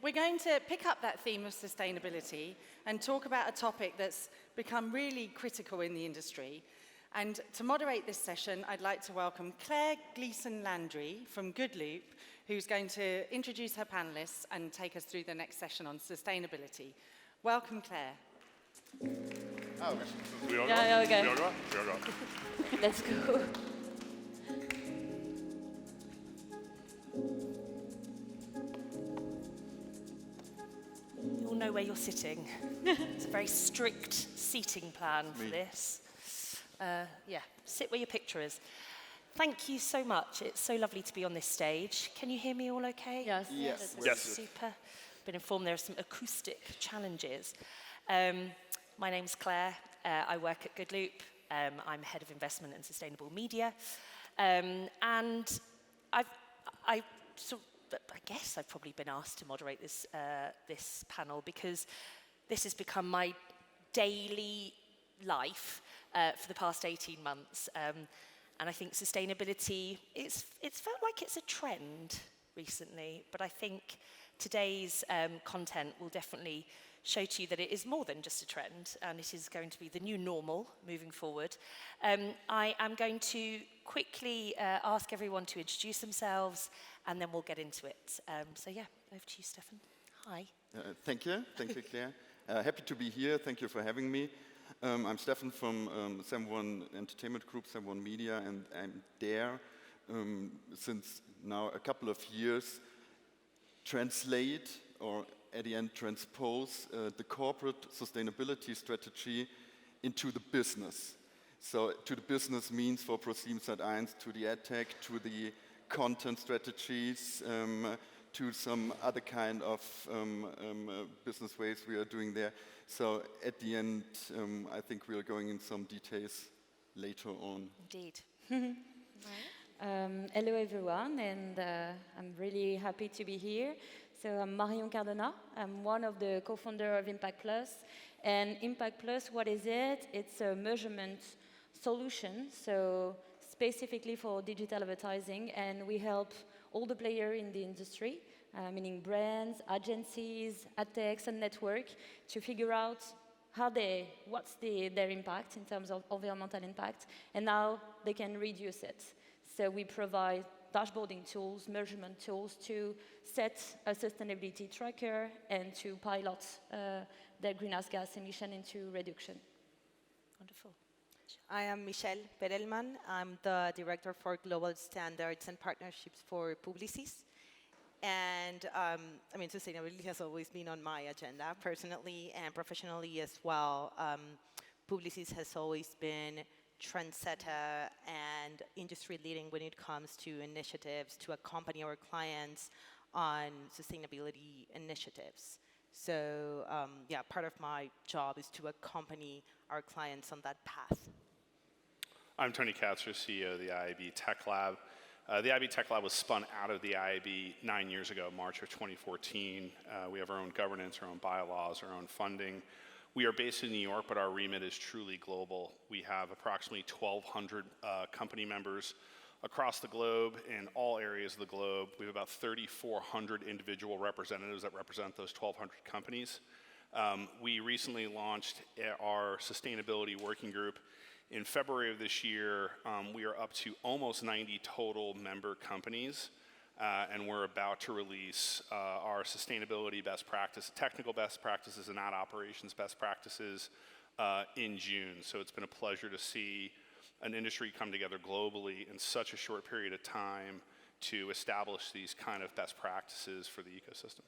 We're going to pick up that theme of sustainability and talk about a topic that's become really critical in the industry. And to moderate this session, I'd like to welcome Claire Gleeson-Landry from Groupe, who's going to introduce her panelists and take us through the next session on sustainability. Welcome, Claire. Oh, okay. Ja, okay. Let's go. You all know where you're sitting. It's a very strict seating plan for this. Sit where your picture is. Thank you so much. It's so lovely to be on this stage. Can you hear me all okay? Yes. Yes. Super. Been informed there are some acoustic challenges. My name's Claire. I work at Groupe. I'm head of investment and sustainable media. And I guess I've probably been asked to moderate this panel because this has become my daily life for the past 18 months. And I think sustainability, it's felt like it's a trend recently, but I think today's content will definitely show to you that it is more than just a trend, and it is going to be the new normal moving forward. I am going to quickly ask everyone to introduce themselves, and then we'll get into it. Over to you, Steffen. Hi. Thank you, Claire. Happy to be here. Thank you for having me. I'm Steffen from Sam1 Entertainment Group, Sam1 Media, and I'm there since now a couple of years, translate or at the end transpose the corporate sustainability strategy into the business. So to the business means for ProSiebenSat.1 to the ad tech, to the content strategies, to some other kind of business ways we are doing there. So at the end, I think we are going in some details later on. Indeed. Hello everyone, and I'm really happy to be here. So I'm Marion Cardona. I'm one of the co-founders of Impact Plus. And Impact Plus, what is it? It's a measurement solution, so specifically for digital advertising, and we help all the players in the industry, meaning brands, agencies, ad techs, and network, to figure out what's their impact in terms of environmental impact, and how they can reduce it. So we provide dashboarding tools, measurement tools to set a sustainability tracker and to pilot their greenhouse gas emission into reduction. Wonderful. I am Michelle Perelman. I'm the Director for Global Standards and Partnerships for Publicis. And sustainability has always been on my agenda, personally and professionally as well. Publicis has always been trendsetter and industry leading when it comes to initiatives to accompany our clients on sustainability initiatives. So part of my job is to accompany our clients on that path. I'm Tony Katsur, CEO of the IAB Tech Lab. The IAB Tech Lab was spun out of the IAB 9 years ago, March of 2014. We have our own governance, our own bylaws, our own funding. We are based in New York, but our remit is truly global. We have approximately 1,200 company members across the globe, in all areas of the globe. We have about 3,400 individual representatives that represent those 1,200 companies. We recently launched our sustainability working group. In February of this year, we are up to almost 90 total member companies. And we're about to release our sustainability best practice, technical best practices and ad operations best practices in June. So it's been a pleasure to see an industry come together globally in such a short period of time to establish these kind of best practices for the ecosystem.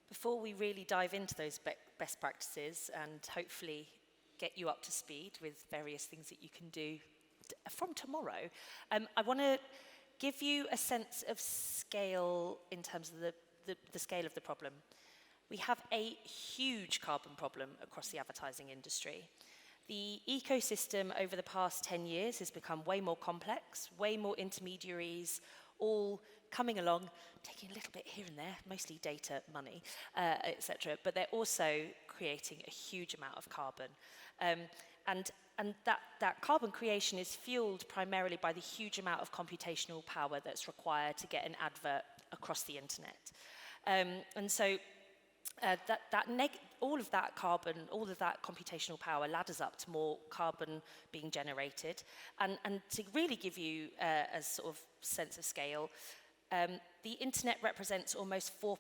Before we really dive into those best practices and hopefully get you up to speed with various things that you can do from tomorrow, I want to give you a sense of scale in terms of the scale of the problem. We have a huge carbon problem across the advertising industry. The ecosystem over the past 10 years has become way more complex, way more intermediaries, all coming along, taking a little bit here and there, mostly data, money, etc. But they're also creating a huge amount of carbon. And that carbon creation is fueled primarily by the huge amount of computational power that's required to get an advert across the internet. And so all of that carbon, all of that computational power ladders up to more carbon being generated. And to really give you a sort of sense of scale, the internet represents almost 4%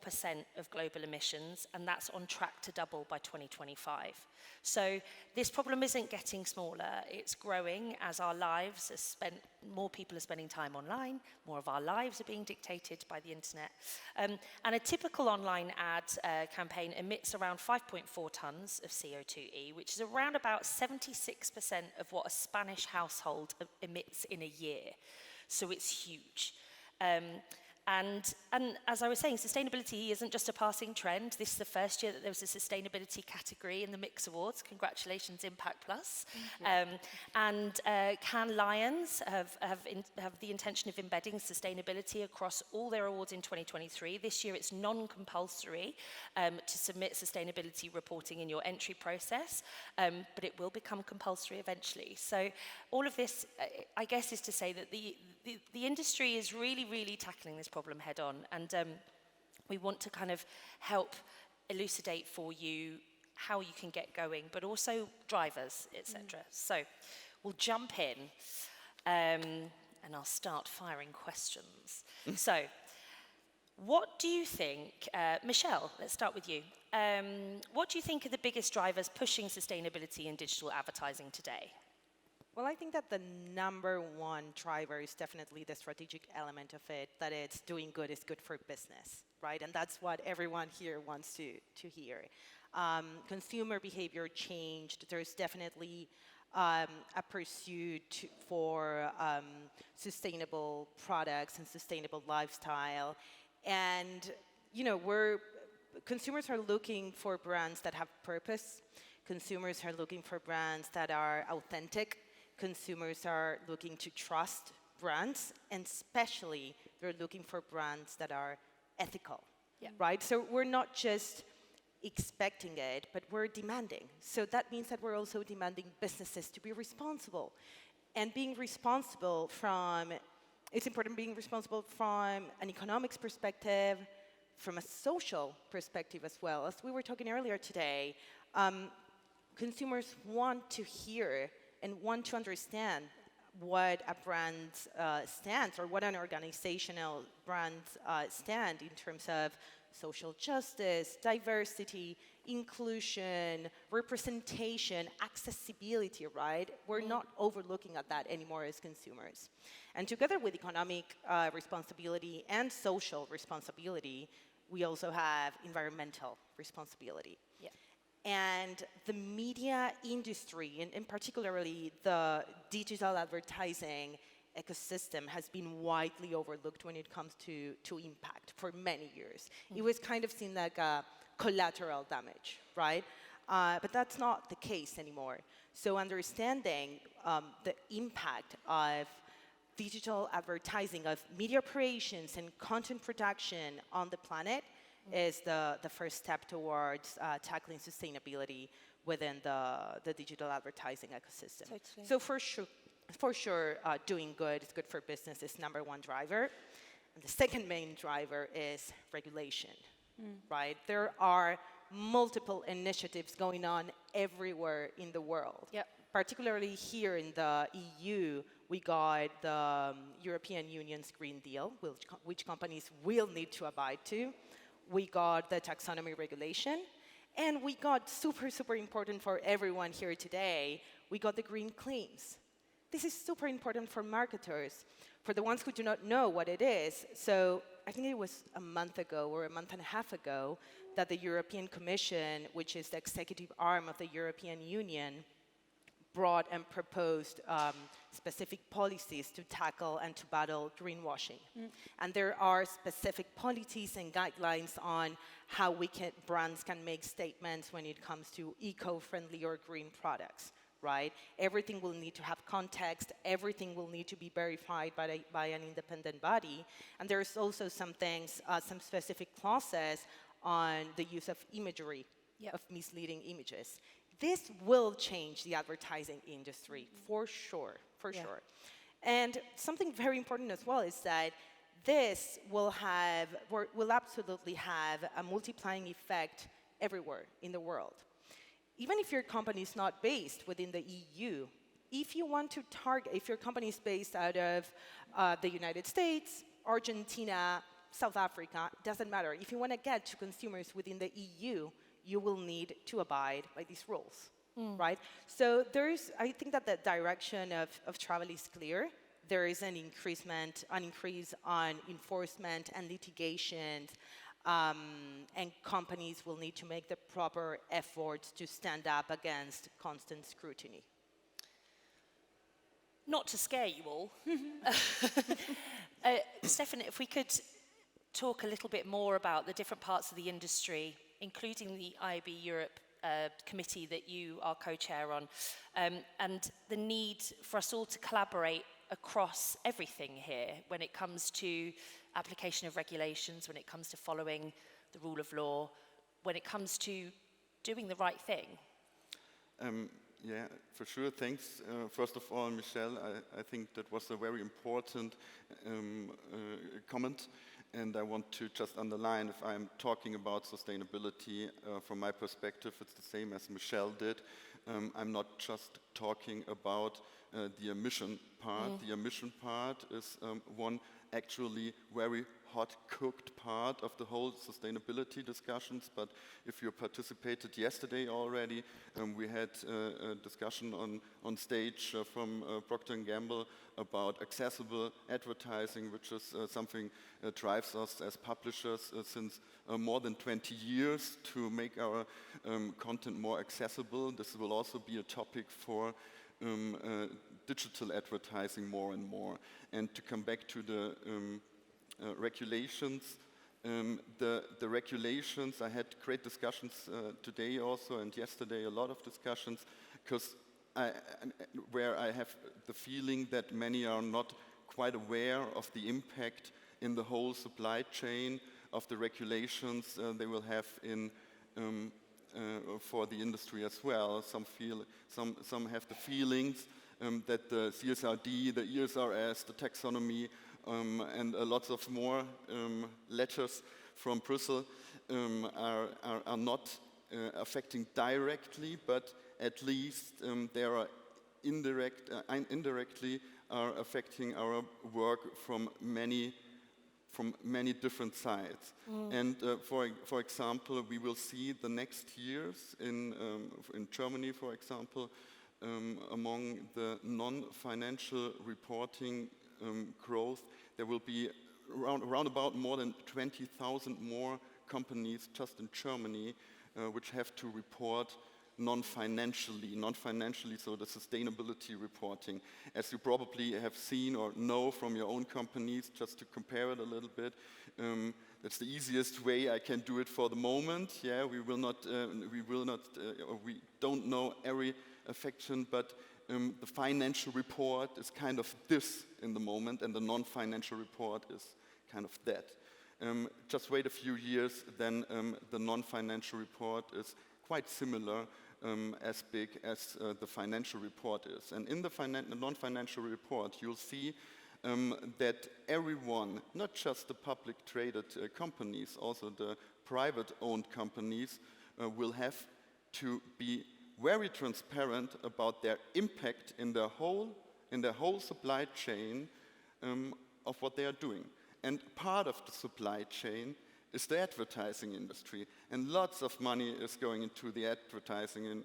of global emissions, and that's on track to double by 2025. So this problem isn't getting smaller, it's growing as our lives are spent, more people are spending time online, more of our lives are being dictated by the internet. And a typical online ad campaign emits around 5.4 tons of CO2e, which is around about 76% of what a Spanish household emits in a year. So it's huge. And as I was saying, sustainability isn't just a passing trend. This is the first year that there was a sustainability category in the Mix Awards. Congratulations, Impact Plus. And Cannes Lions have the intention of embedding sustainability across all their awards in 2023. This year it's non-compulsory to submit sustainability reporting in your entry process, but it will become compulsory eventually. So all of this, I guess, is to say that the industry is really, really tackling this problem head on, and we want to kind of help elucidate for you how you can get going, but also drivers, etc. So we'll jump in, and I'll start firing questions. So what do you think, Michelle, let's start with you. What do you think are the biggest drivers pushing sustainability in digital advertising today? Well, I think that the number one driver is definitely the strategic element of it, that it's doing good is good for business, right? And that's what everyone here wants to hear. Consumer behavior changed. There's definitely a pursuit for sustainable products and sustainable lifestyle. And, you know, consumers are looking for brands that have purpose. Consumers are looking for brands that are authentic. Consumers are looking to trust brands, and especially they're looking for brands that are ethical, right? So we're not just expecting it, but we're demanding. So that means that we're also demanding businesses to be responsible. And being responsible it's important being responsible from an economics perspective, from a social perspective as well. As we were talking earlier today, consumers want to hear and want to understand what a brand stands, or what an organizational brand stand in terms of social justice, diversity, inclusion, representation, accessibility, right? We're not overlooking at that anymore as consumers. And together with economic responsibility and social responsibility, we also have environmental responsibility. Yeah. And the media industry, and particularly the digital advertising ecosystem, has been widely overlooked when it comes to impact for many years. It was kind of seen like a collateral damage, right? But that's not the case anymore. So understanding the impact of digital advertising, of media operations and content production on the planet is the first step towards tackling sustainability within the digital advertising ecosystem. Totally. So for sure, doing good is good for business is number one driver. And the second main driver is regulation, right? There are multiple initiatives going on everywhere in the world. Yep. Particularly here in the EU, we got the European Union's Green Deal, which companies will need to abide to. We got the taxonomy regulation, and we got super, super important for everyone here today, we got the green claims. This is super important for marketers, for the ones who do not know what it is. So I think it was a month ago or a month and a half ago that the European Commission, which is the executive arm of the European Union, brought and proposed specific policies to tackle and to battle greenwashing. And there are specific policies and guidelines on how brands can make statements when it comes to eco-friendly or green products, right? Everything will need to have context, everything will need to be verified by an independent body, and there's also some things, some specific clauses on the use of imagery, of misleading images. This will change the advertising industry, for sure, for sure. And something very important as well is that this will absolutely have a multiplying effect everywhere in the world. Even if your company is not based within the EU, if you want to target, if your company is based out of the United States, Argentina, South Africa, doesn't matter. If you want to get to consumers within the EU, you will need to abide by these rules, right? So I think that the direction of travel is clear. There is an increase on enforcement and litigation, and companies will need to make the proper efforts to stand up against constant scrutiny. Not to scare you all, Steffen, if we could talk a little bit more about the different parts of the industry, including the IAB Europe committee that you are co-chair on, and the need for us all to collaborate across everything here when it comes to application of regulations, when it comes to following the rule of law, when it comes to doing the right thing. Yeah, for sure. Thanks. First of all, Michelle, I think that was a very important comment. And I want to just underline, if I'm talking about sustainability, from my perspective, it's the same as Michelle did. I'm not just talking about the emission part. The emission part is one actually very hot cooked part of the whole sustainability discussions. But if you participated yesterday already, we had a discussion on stage from Procter & Gamble about accessible advertising, which is something that drives us as publishers since more than 20 years to make our content more accessible. This will also be a topic for digital advertising more and more. And to come back to the regulations, the regulations, I had great discussions today also and yesterday, a lot of discussions, because where I have the feeling that many are not quite aware of the impact in the whole supply chain of the regulations they will have in for the industry as well. Some have the feelings that the CSRD, the ESRS, the taxonomy, and lots of more letters from Brussels are not affecting directly, but at least they are indirectly are affecting our work from many different sides. And for example, we will see the next years in Germany, for example, among the non-financial reporting growth, there will be around about more than 20,000 more companies just in Germany which have to report non-financially, so the sustainability reporting. As you probably have seen or know from your own companies, just to compare it a little bit, that's the easiest way I can do it for the moment. Yeah, we don't know every affection, but the financial report is kind of this in the moment, and the non-financial report is kind of that. Just wait a few years, then the non-financial report is quite similar, as big as the financial report is. And in the non-financial report, you'll see that everyone, not just the public traded companies, also the private-owned companies, will have to be very transparent about their impact in their whole supply chain of what they are doing. And part of the supply chain is the advertising industry, and lots of money is going into the advertising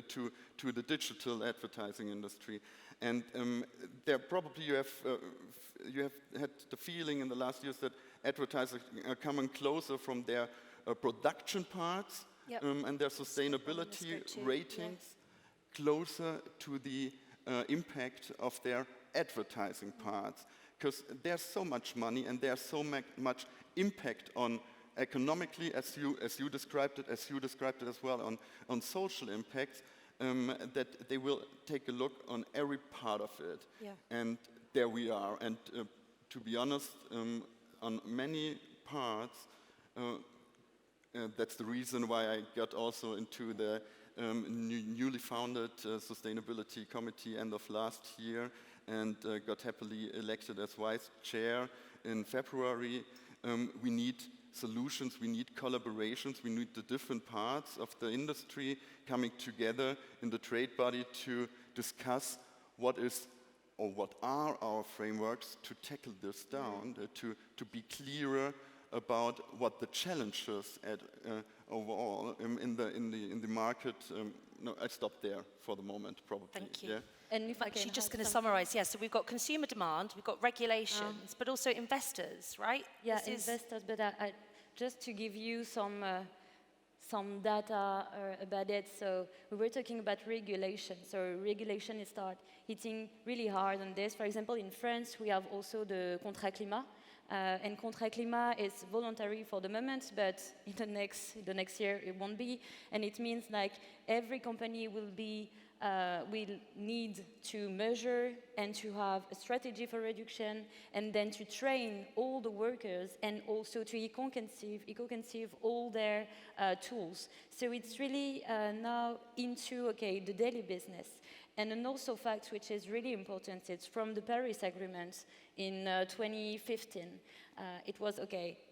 to the digital advertising industry. And there probably you have had the feeling in the last years that advertisers are coming closer from their production parts and their sustainability ratings closer to the impact of their advertising parts, because there's so much money and there's so much impact on economically, as you described it as well, on social impacts, that they will take a look on every part of it. Yeah. And there we are. And to be honest, on many parts, that's the reason why I got also into the newly founded Sustainability Committee end of last year, and got happily elected as vice chair. in February, we need solutions, we need collaborations, we need the different parts of the industry coming together in the trade body to discuss what is or what are our frameworks to tackle this down, to be clearer about what the challenges overall in the market. No, I stop there for the moment, probably. Thank you. Yeah? And if I I'm can actually just add going to something. summarise. Yeah, so we've got consumer demand, we've got regulations, but also investors, right? Yeah, This is- investors, but just to give you some data about it. So we were talking about regulation. So regulation is start hitting really hard on this. For example, in France, we have also the contrat climat. And contrat climat is voluntary for the moment, but in the next year it won't be. And it means like every company will need to measure and to have a strategy for reduction, and then to train all the workers, and also to eco-conceive all their tools. So it's really now into the daily business. And an also fact which is really important, it's from the Paris Agreement in 2015. It was,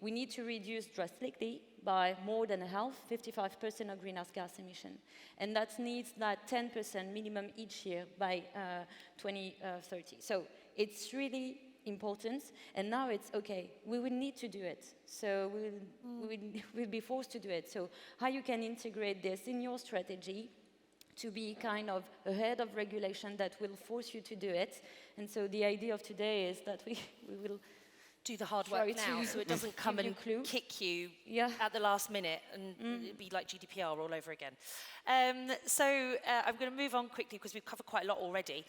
we need to reduce drastically by more than a half, 55% of greenhouse gas emission. And that needs that 10% minimum each year by 2030. So it's really important, and now it's we will need to do it. So we'll be forced to do it. So how you can integrate this in your strategy to be kind of ahead of regulation that will force you to do it. And so the idea of today is that we will do the hard try work now, to so it doesn't come give you and clue. kick you Yeah. at the last minute and it'd be like GDPR all over again. So I'm going to move on quickly because we've covered quite a lot already.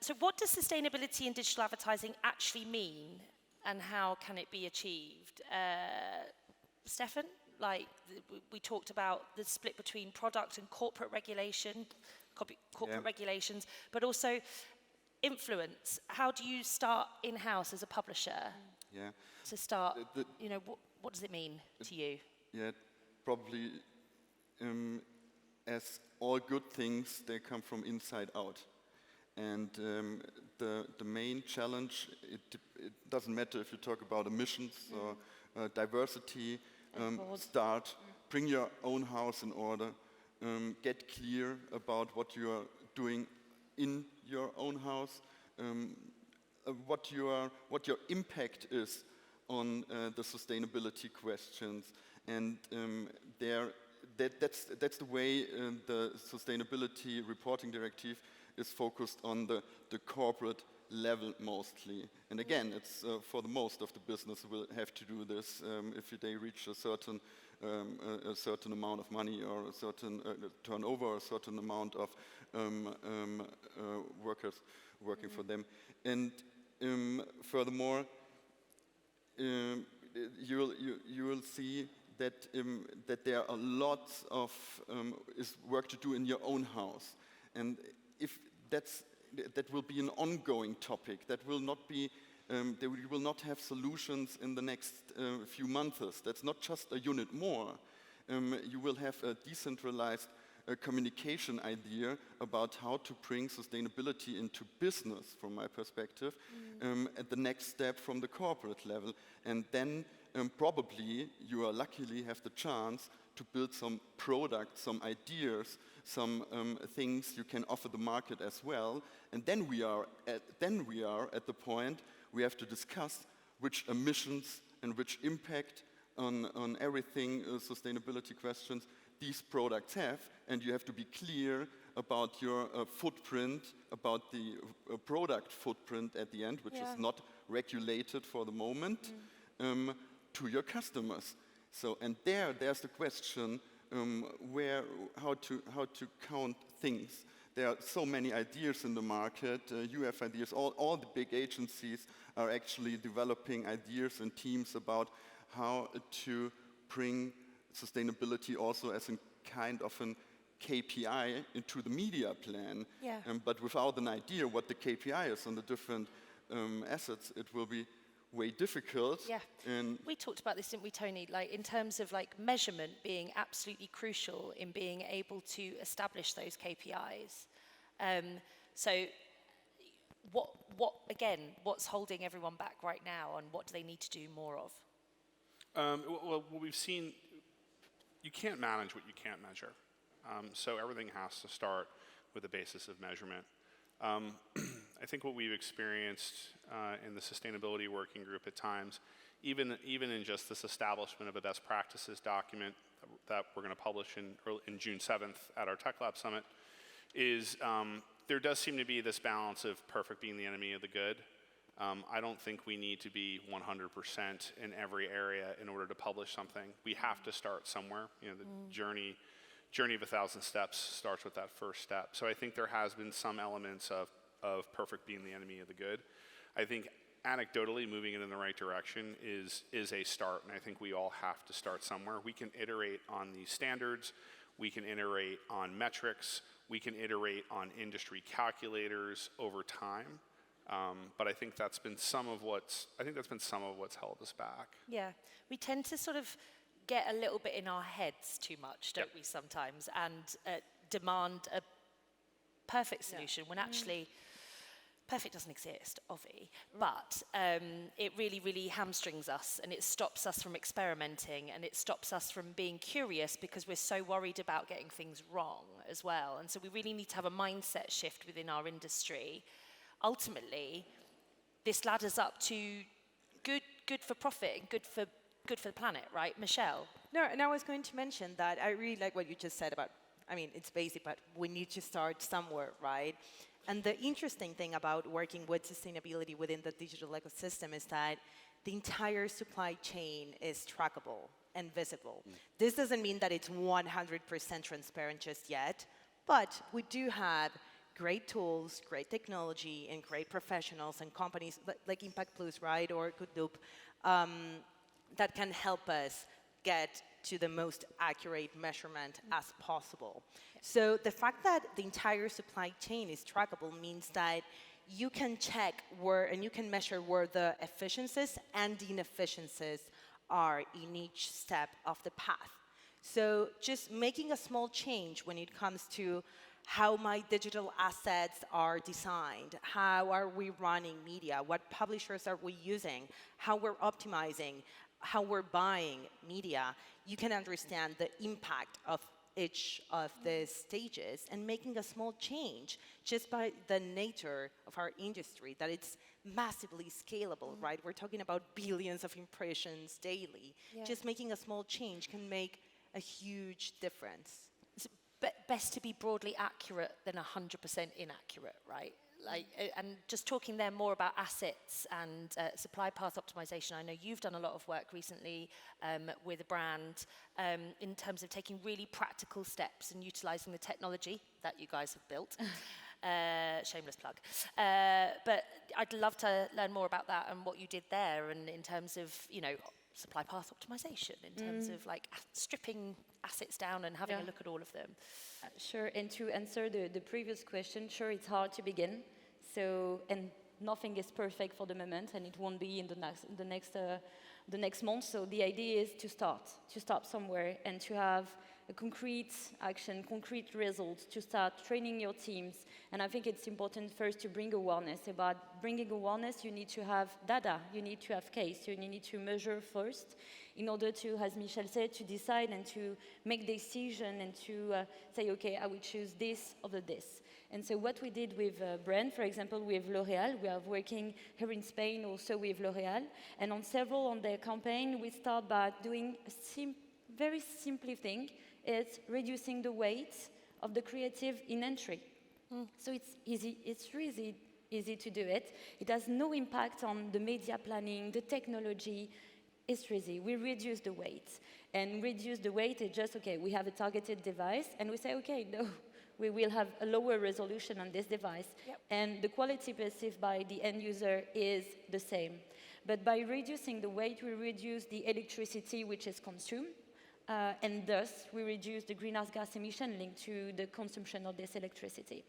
So what does sustainability in digital advertising actually mean, and how can it be achieved? Steffen, we talked about the split between product and corporate regulation, regulations, but also influence. How do you start in-house as a publisher? Yeah. To start, what does it mean to you? Yeah, probably as all good things, they come from inside out. And the main challenge, it doesn't matter if you talk about emissions or diversity, bring your own house in order, get clear about what you are doing in your own house, what your impact is on the sustainability questions, and that's the way the sustainability reporting directive is focused on the corporate level mostly. And again, it's for the most of the business will have to do this if they reach a certain amount of money or a certain turnover, or a certain amount of workers working for them. And furthermore, you will see that there are lots of work to do in your own house, and if that will be an ongoing topic. That will not be. We will not have solutions in the next few months. That's not just a unit more. You will have a decentralized communication idea about how to bring sustainability into business, from my perspective, at the next step from the corporate level. And then probably you are luckily have the chance to build some products, some ideas, some things you can offer the market as well. And then we are at the point we have to discuss which emissions and which impact on everything, sustainability questions, these products have, and you have to be clear about your footprint, about the product footprint at the end, which is not regulated for the moment, to your customers. So, and there's the question how to count things. There are so many ideas in the market. You have ideas. All the big agencies are actually developing ideas and teams about how to bring sustainability also as a kind of an KPI into the media plan. Yeah. But without an idea what the KPI is on the different assets, it will be way difficult. Yeah. And we talked about this, didn't we, Tony? In terms of measurement being absolutely crucial in being able to establish those KPIs. So what's holding everyone back right now, and what do they need to do more of? Well, what we've seen, you can't manage what you can't measure. So everything has to start with a basis of measurement. I think what we've experienced in the sustainability working group at times, even in just this establishment of a best practices document that we're going to publish in June 7th at our Tech Lab Summit, is there does seem to be this balance of perfect being the enemy of the good. I don't think we need to be 100% in every area in order to publish something. We have to start somewhere. You know, the journey of 1,000 steps starts with that first step. So I think there has been some elements of perfect being the enemy of the good. I think anecdotally moving it in the right direction is a start, and I think we all have to start somewhere. We can iterate on these standards, we can iterate on metrics, we can iterate on industry calculators over time, but I think that's been some of what's held us back. Yeah, we tend to sort of get a little bit in our heads too much, don't we, sometimes, and demand a perfect solution when actually perfect doesn't exist, obvi, but it really, really hamstrings us, and it stops us from experimenting, and it stops us from being curious because we're so worried about getting things wrong as well. And so we really need to have a mindset shift within our industry. Ultimately, this ladders up to good for profit and good for the planet, right, Michelle? No, and I was going to mention that I really like what you just said about, I mean, it's basic, but we need to start somewhere, right? And the interesting thing about working with sustainability within the digital ecosystem is that the entire supply chain is trackable and visible. This doesn't mean that it's 100% transparent just yet, but we do have great tools, great technology, and great professionals and companies like Impact Plus, right, or Groupe, that can help us get to the most accurate measurement as possible. So the fact that the entire supply chain is trackable means that you can check where, and you can measure where the efficiencies and inefficiencies are in each step of the path. So just making a small change when it comes to how my digital assets are designed, how are we running media, what publishers are we using, how we're optimizing, how we're buying media, you can understand the impact of each of the stages, and making a small change just by the nature of our industry, that it's massively scalable, right? We're talking about billions of impressions daily. Yeah. Just making a small change can make a huge difference. It's best to be broadly accurate than 100% inaccurate, right? Like, and just talking there more about assets and supply path optimization. I know you've done a lot of work recently with a brand in terms of taking really practical steps and utilizing the technology that you guys have built. Shameless plug. But I'd love to learn more about that and what you did there, and in terms of, you know, supply path optimization, in terms of like stripping assets down and having a look at all of them. Sure, and to answer the previous question, sure, it's hard to begin. So, and nothing is perfect for the moment, and it won't be in the next month. So the idea is to start somewhere, and to have a concrete action, concrete results, to start training your teams. And I think it's important first to bring awareness. About bringing awareness, you need to have data, you need to have case, you need to measure first in order to, as Michelle said, to decide and to make decision and to say, okay, I will choose this over this. And so what we did with brand, for example, with L'Oréal, we are working here in Spain also with L'Oréal, and on several on their campaign, we start by doing a very simple thing. It's reducing the weight of the creative in entry. So it's easy, it's really easy to do it. It has no impact on the media planning, the technology. It's easy. We reduce the weight. And reduce the weight is just, okay, we have a targeted device, and we say, okay, no, we will have a lower resolution on this device. Yep. And the quality perceived by the end user is the same. But by reducing the weight, we reduce the electricity which is consumed. And thus, we reduce the greenhouse gas emission linked to the consumption of this electricity.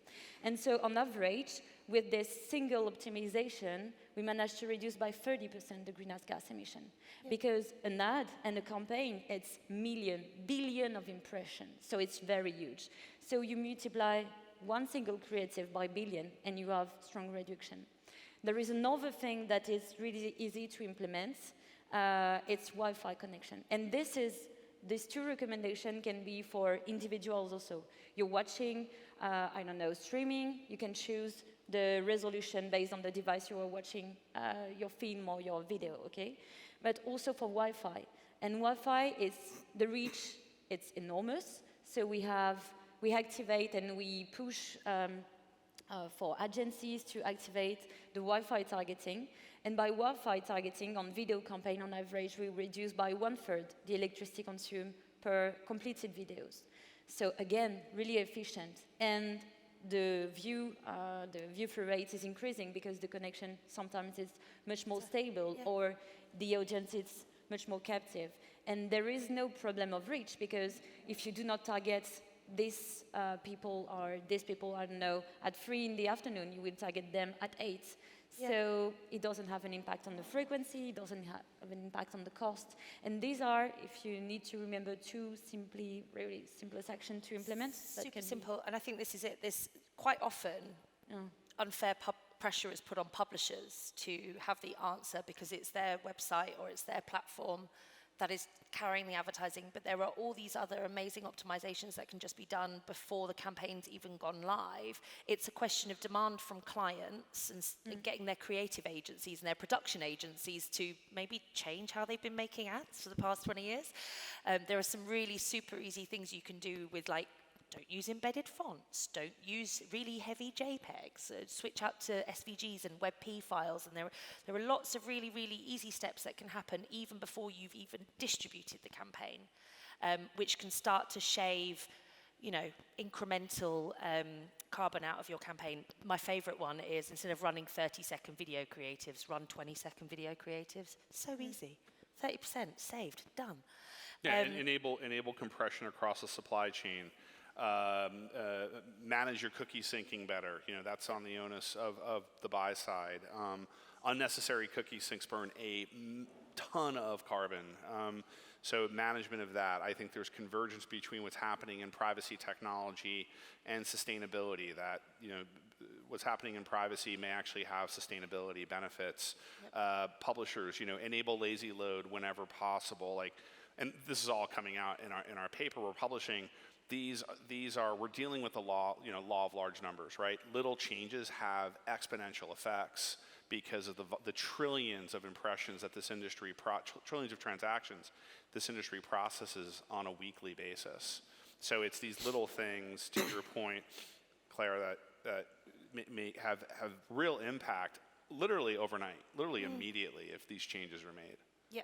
And so, on average, with this single optimization, we managed to reduce by 30% the greenhouse gas emission. Yeah. Because an ad and a campaign, it's billion of impressions, so it's very huge. So you multiply one single creative by billion, and you have strong reduction. There is another thing that is really easy to implement. It's Wi-Fi connection. And these two recommendations can be for individuals also. You're watching, I don't know, streaming, you can choose the resolution based on the device you are watching your film or your video, okay? But also for Wi-Fi. And Wi-Fi is, the reach, it's enormous. So we activate and we push for agencies to activate the Wi-Fi targeting. And by Wi-Fi targeting on video campaign, on average, we reduce by 1/3 the electricity consumed per completed videos. So again, really efficient. And the view-through rate is increasing because the connection sometimes is much more stable, or the audience is much more captive. And there is no problem of reach, because if you do not target these people, I don't know, at 3 in the afternoon, you will target them at 8. So it doesn't have an impact on the frequency, it doesn't have an impact on the cost. And these are, if you need to remember, two really simplest actions to implement. Super simple, and I think this is it. There's quite often unfair pressure is put on publishers to have the answer because it's their website or it's their platform that is carrying the advertising, but there are all these other amazing optimizations that can just be done before the campaign's even gone live. It's a question of demand from clients and getting their creative agencies and their production agencies to maybe change how they've been making ads for the past 20 years. There are some really super easy things you can do with, like, don't use embedded fonts, don't use really heavy JPEGs, switch out to SVGs and WebP files, and there are lots of really, really easy steps that can happen even before you've even distributed the campaign, which can start to shave, incremental carbon out of your campaign. My favorite one is, instead of running 30-second video creatives, run 20-second video creatives. So easy. 30% saved, done. Yeah, enable compression across the supply chain. Manage your cookie syncing better. That's on the onus of the buy side. Unnecessary cookie syncs burn a ton of carbon. So management of that, I think there's convergence between what's happening in privacy technology and sustainability. That what's happening in privacy may actually have sustainability benefits. Publishers, enable lazy load whenever possible. And this is all coming out in our paper we're publishing. We're dealing with the law of large numbers, right? Little changes have exponential effects because of the trillions of impressions that this industry, trillions of transactions this industry processes on a weekly basis. So it's these little things, to your point, Claire, that may have real impact literally overnight, literally immediately if these changes are made. Yeah,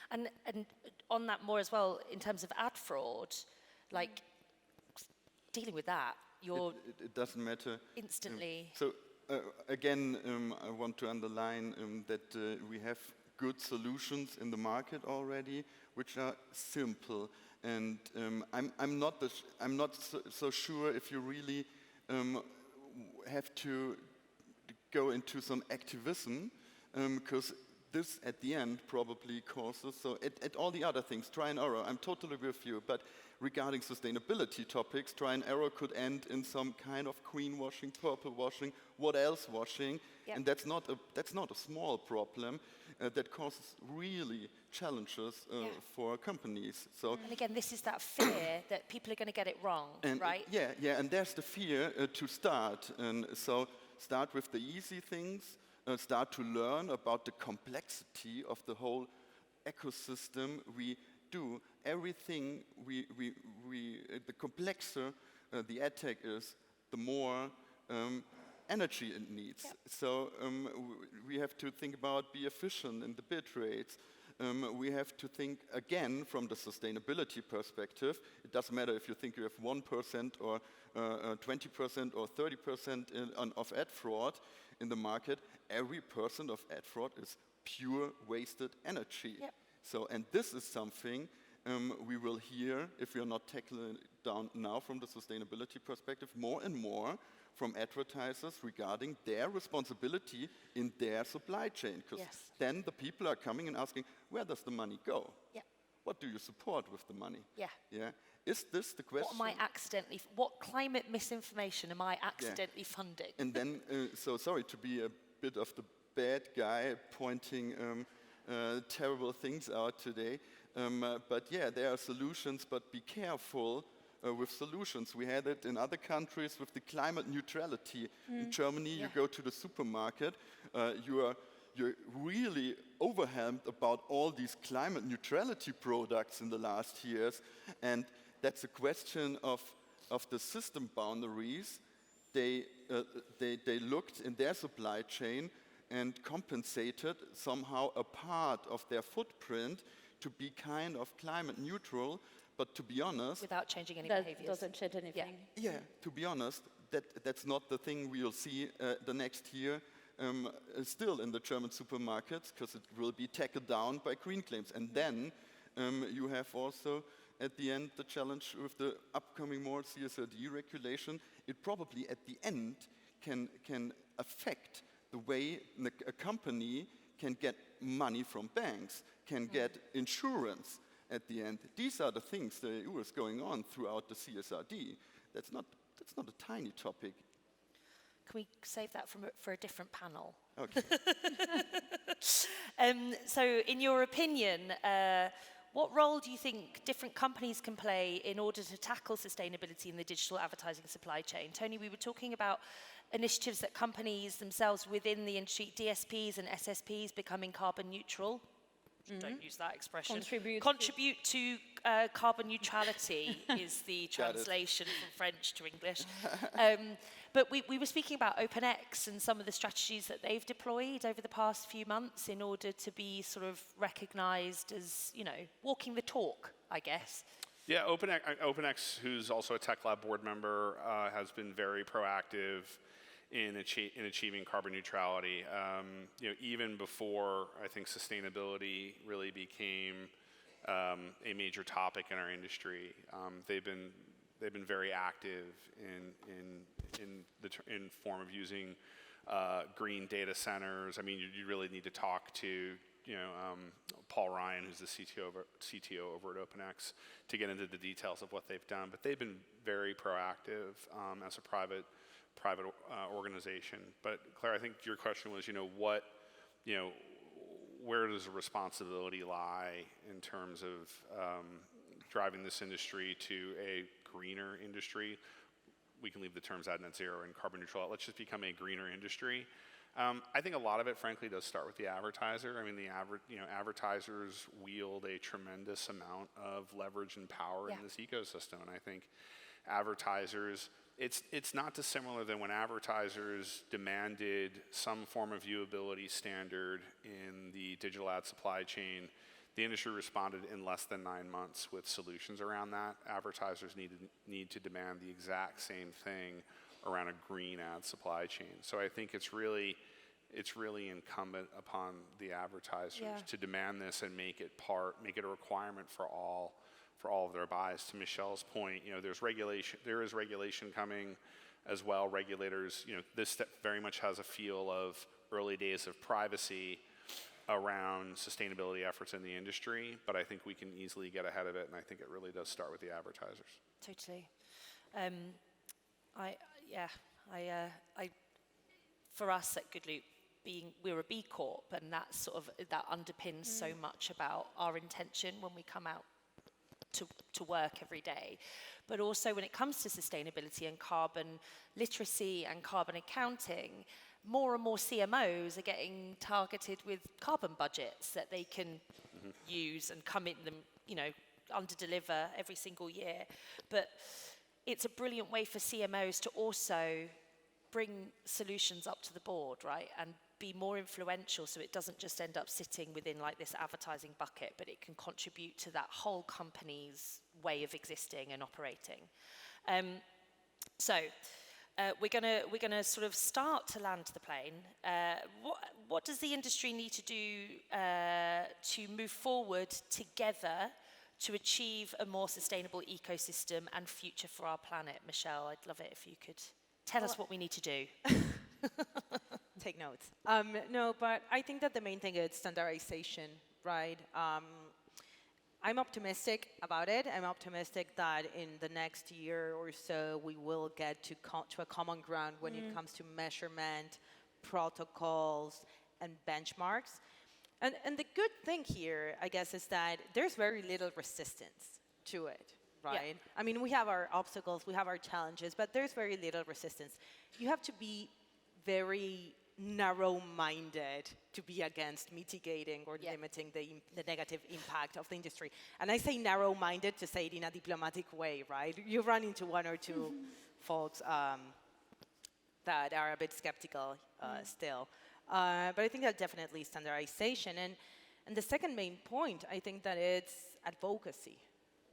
and on that more as well, in terms of ad fraud, dealing with that, it doesn't matter. Instantly. Again, I want to underline that we have good solutions in the market already, which are simple. And I'm not so sure if you really have to go into some activism, because this at the end probably causes, at all the other things, try and error, I'm totally with you, but regarding sustainability topics, try and error could end in some kind of green washing, purple washing, what else washing, and that's not a small problem that causes really challenges for companies. And again, this is that fear that people are going to get it wrong, right? And there's the fear to start, and so start with the easy things. Start to learn about the complexity of the whole ecosystem we do. Everything the complexer the ad tech is, the more energy it needs. So we have to think about be efficient in the bit rates. We have to think again from the sustainability perspective. It doesn't matter if you think you have 1% or 20% or 30% of ad fraud in the market. Every % of ad fraud is pure wasted energy. So, and this is something we will hear, if we are not tackling it down now from the sustainability perspective, more and more from advertisers regarding their responsibility in their supply chain. Because then the people are coming and asking, where does the money go? what do you support with the money? Yeah. Yeah. Is this the question? What am I accidentally, what climate misinformation am I accidentally funding? And then, so sorry to be a bit of the bad guy pointing terrible things out today, but yeah, there are solutions, but be careful with solutions. We had it in other countries with the climate neutrality. In Germany, you go to the supermarket, you're really overwhelmed about all these climate neutrality products in the last years, and that's a question of the system boundaries. They looked in their supply chain and compensated somehow a part of their footprint to be kind of climate neutral. But to be honest, Without changing any That behaviors. doesn't change anything. yeah, to be honest, that's not the thing we'll see the next year still in the German supermarkets, because it will be tackled down by green claims. And then you have also at the end the challenge with the upcoming more CSRD regulation. It probably at the end can affect the way a company can get money from banks, can get insurance at the end. These are the things the EU is going on throughout the CSRD. That's not a tiny topic. Can we save that for a different panel? Okay. So in your opinion, what role do you think different companies can play in order to tackle sustainability in the digital advertising supply chain? Tony, we were talking about initiatives that companies themselves within the industry, DSPs and SSPs, becoming carbon neutral. Don't use that expression. Contribute to carbon neutrality is the translation from French to English. But we were speaking about OpenX and some of the strategies that they've deployed over the past few months in order to be sort of recognized as, you know, walking the talk, I guess. Yeah, OpenX, who's also a Tech Lab board member, has been very proactive in achieving carbon neutrality. You know, even before I think sustainability really became a major topic in our industry, they've been very active in form of using green data centers. I mean, you really need to talk to Paul Ryan, who's the CTO over at OpenX, to get into the details of what they've done. But they've been very proactive as a private organization. But Claire, I think your question was, where does the responsibility lie in terms of driving this industry to a greener industry? We can leave the terms ad net zero and carbon neutral. Let's just become a greener industry. I think a lot of it, frankly, does start with the advertiser. I mean, advertisers wield a tremendous amount of leverage and power in this ecosystem, and I think advertisers, it's not dissimilar than when advertisers demanded some form of viewability standard in the digital ad supply chain. The industry responded in less than 9 months with solutions around that. Advertisers need to demand the exact same thing around a green ad supply chain. So I think it's really incumbent upon the advertisers to demand this and make it a requirement for all of their buys. To Michelle's point, there is regulation coming as well. Regulators, this step very much has a feel of early days of privacy around sustainability efforts in the industry, but I think we can easily get ahead of it, and I think it really does start with the advertisers. Totally. For us at Groupe, we're a B Corp, and that underpins so much about our intention when we come out to work every day. But also when it comes to sustainability and carbon literacy and carbon accounting, more and more CMOs are getting targeted with carbon budgets that they can use and come in them, under-deliver every single year. But it's a brilliant way for CMOs to also bring solutions up to the board, right? And be more influential, so it doesn't just end up sitting within like this advertising bucket, but it can contribute to that whole company's way of existing and operating. We're gonna sort of start to land the plane. What does the industry need to do to move forward together to achieve a more sustainable ecosystem and future for our planet? Michelle, I'd love it if you could tell us what we need to do. Take notes. No, but I think that the main thing is standardization, right? I'm optimistic about it. I'm optimistic that in the next year or so, we will get to a common ground when it comes to measurement, protocols, and benchmarks. And the good thing here, I guess, is that there's very little resistance to it, right? Yeah. I mean, we have our obstacles, we have our challenges, but there's very little resistance. You have to be very narrow-minded to be against mitigating or limiting the negative impact of the industry. And I say narrow-minded to say it in a diplomatic way, right? You run into one or two folks that are a bit skeptical still. But I think that definitely standardization. And the second main point, I think that it's advocacy,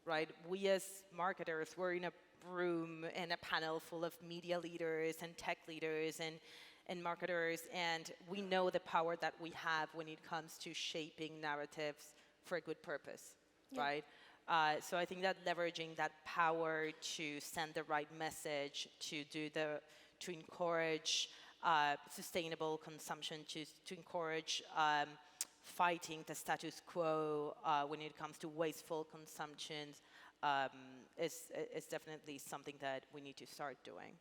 right? We as marketers, we're in a room and a panel full of media leaders and tech leaders and marketers, and we know the power that we have when it comes to shaping narratives for a good purpose, right? So I think that leveraging that power to send the right message, to encourage sustainable consumption, to encourage fighting the status quo when it comes to wasteful consumptions is definitely something that we need to start doing.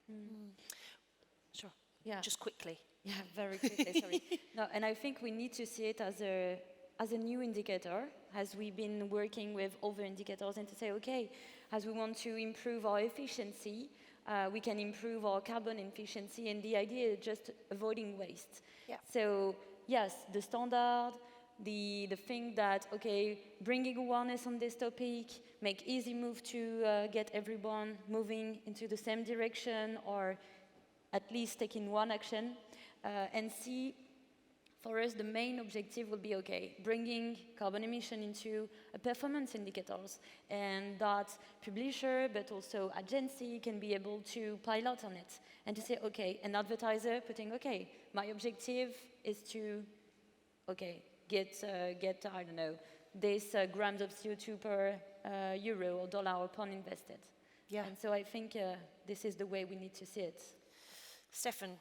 Sure. Yeah. Just quickly. Yeah, very quickly, sorry. No, and I think we need to see it as a new indicator, as we've been working with other indicators, and to say, okay, as we want to improve our efficiency, we can improve our carbon efficiency, and the idea is just avoiding waste. Yeah. So yes, the standard, the thing that, okay, bringing awareness on this topic, make easy move to get everyone moving into the same direction, or at least taking one action, and see, for us, the main objective will be, okay, bringing carbon emission into a performance indicators, and that publisher, but also agency can be able to pilot on it, and to say, okay, an advertiser putting, okay, my objective is to, okay, get I don't know, this grams of CO2 per euro or dollar or pound invested. Yeah. And so I think this is the way we need to see it. Steffen,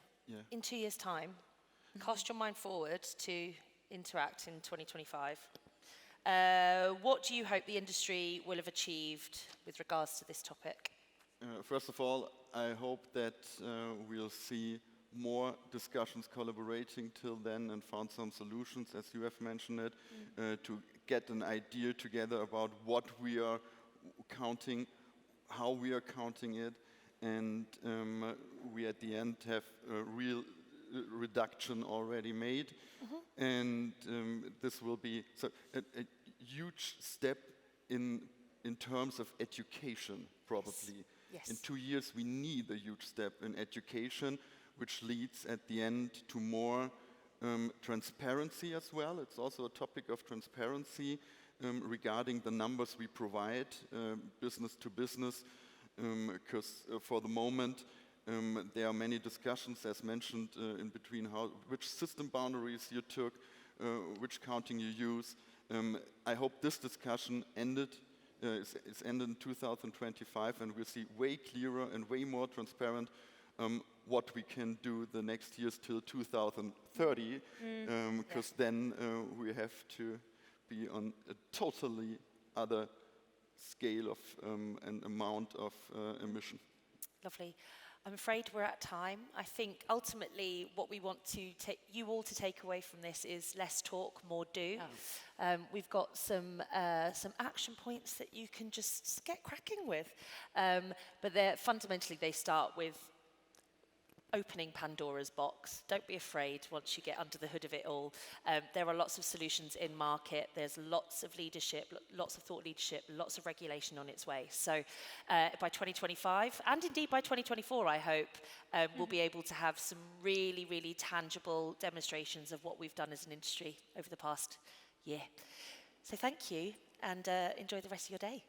in 2 years' time, cast your mind forward to Interact in 2025. What do you hope the industry will have achieved with regards to this topic? First of all, I hope that we'll see more discussions collaborating till then and found some solutions, as you have mentioned it, to get an idea together about what we are counting, how we are counting it, and we at the end have a real reduction already made. And this will be a huge step in terms of education, probably. Yes. In 2 years, we need a huge step in education, which leads at the end to more transparency as well. It's also a topic of transparency regarding the numbers we provide, business to business, because for the moment, there are many discussions, as mentioned, in between which system boundaries you took, which counting you use. I hope this discussion is ended in 2025, and we'll see way clearer and way more transparent what we can do the next years till 2030, because then we have to be on a totally other scale of an amount of emission. Lovely. I'm afraid we're at time. I think ultimately what we want to you all to take away from this is less talk, more do. We've got some action points that you can just get cracking with. But fundamentally they start with opening Pandora's box. Don't be afraid once you get under the hood of it all. There are lots of solutions in market. There's lots of leadership, lots of thought leadership, lots of regulation on its way. So by 2025, and indeed by 2024, I hope, we'll be able to have some really, really tangible demonstrations of what we've done as an industry over the past year. So thank you, and enjoy the rest of your day.